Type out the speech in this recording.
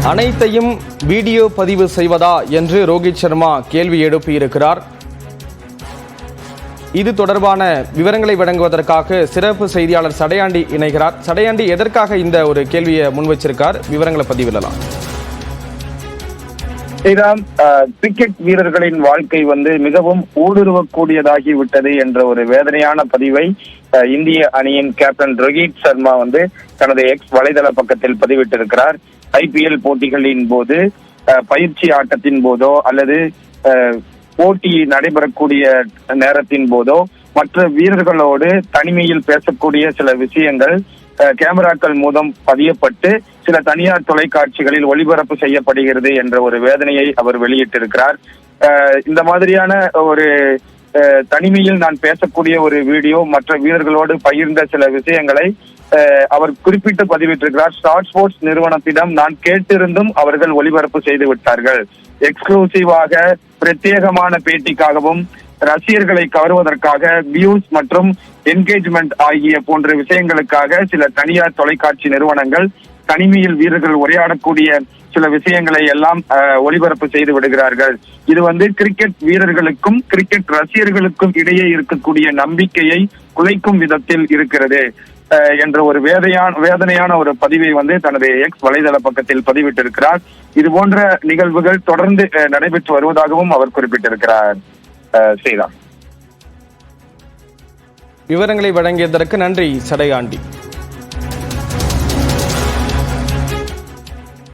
அனைத்தையும் வீடியோ பதிவு செய்வதா என்று ரோஹித் சர்மா கேள்வி எழுப்பியிருக்கிறார். இது தொடர்பான விவரங்களை வழங்குவதற்காக சிறப்பு செய்தியாளர் சடையாண்டி இணைகிறார். சடையாண்டி, எதற்காக இந்த ஒரு கேள்வியை முன் வச்சிருக்கார்? விவரங்களை பதிவிடலாம். கிரிக்கெட் வீரர்களின் வாழ்க்கை மிகவும் ஊடுருவக்கூடியதாகி விட்டது என்ற ஒரு வேதனையான பதிவை இந்திய அணியின் கேப்டன் ரோஹித் சர்மா தனது எக்ஸ் வலைதள பக்கத்தில் பதிவிட்டிருக்கிறார். IPL போட்டிகளின் போது, பயிற்சி ஆட்டத்தின் போதோ அல்லது போட்டி நடைபெறக்கூடிய நேரத்தின் போதோ மற்ற வீரர்களோடு தனிமையில் பேசக்கூடிய சில விஷயங்கள் கேமராக்கள் மூலம் பதியப்பட்டு சில தனியார் தொலைக்காட்சிகளில் ஒளிபரப்பு செய்யப்படுகிறது என்ற ஒரு வேதனையை அவர் வெளியிட்டிருக்கிறார். இந்த மாதிரியான ஒரு தனிமையில் நான் பேசக்கூடிய ஒரு வீடியோ மற்ற வீரர்களோடு பகிர்ந்த சில விஷயங்களை அவர் குறிப்பிட்டு பதிவிட்டிருக்கிறார். ஸ்டார் ஸ்போர்ட்ஸ் நிறுவனத்திடம் நான் கேட்டிருந்தும் அவர்கள் ஒளிபரப்பு செய்து விட்டார்கள். எக்ஸ்க்ளூசிவாக பிரத்யேகமான பேட்டிக்காகவும் ரசிகர்களை கவருவதற்காக வியூஸ் மற்றும் என்கேஜ்மெண்ட் ஆகிய போன்ற விஷயங்களுக்காக சில தனியார் தொலைக்காட்சி நிறுவனங்கள் தனிமையில் வீரர்கள் உரையாடக்கூடிய சில விஷயங்களை எல்லாம் ஒளிபரப்பு செய்து விடுகிறார்கள். இது கிரிக்கெட் வீரர்களுக்கும் கிரிக்கெட் ரசிகர்களுக்கும் இடையே இருக்கக்கூடிய நம்பிக்கையை குலைக்கும் விதத்தில் இருக்கிறது என்ற ஒரு வேதனையான ஒரு பதிவை தனது எக்ஸ் வலைதள பக்கத்தில் பதிவிட்டிருக்கிறார். இது போன்ற நிகழ்வுகள் தொடர்ந்து நடைபெற்று வருவதாகவும் அவர் குறிப்பிட்டிருக்கிறார். விவரங்களை வழங்கியதற்கு நன்றி சடையாண்டி.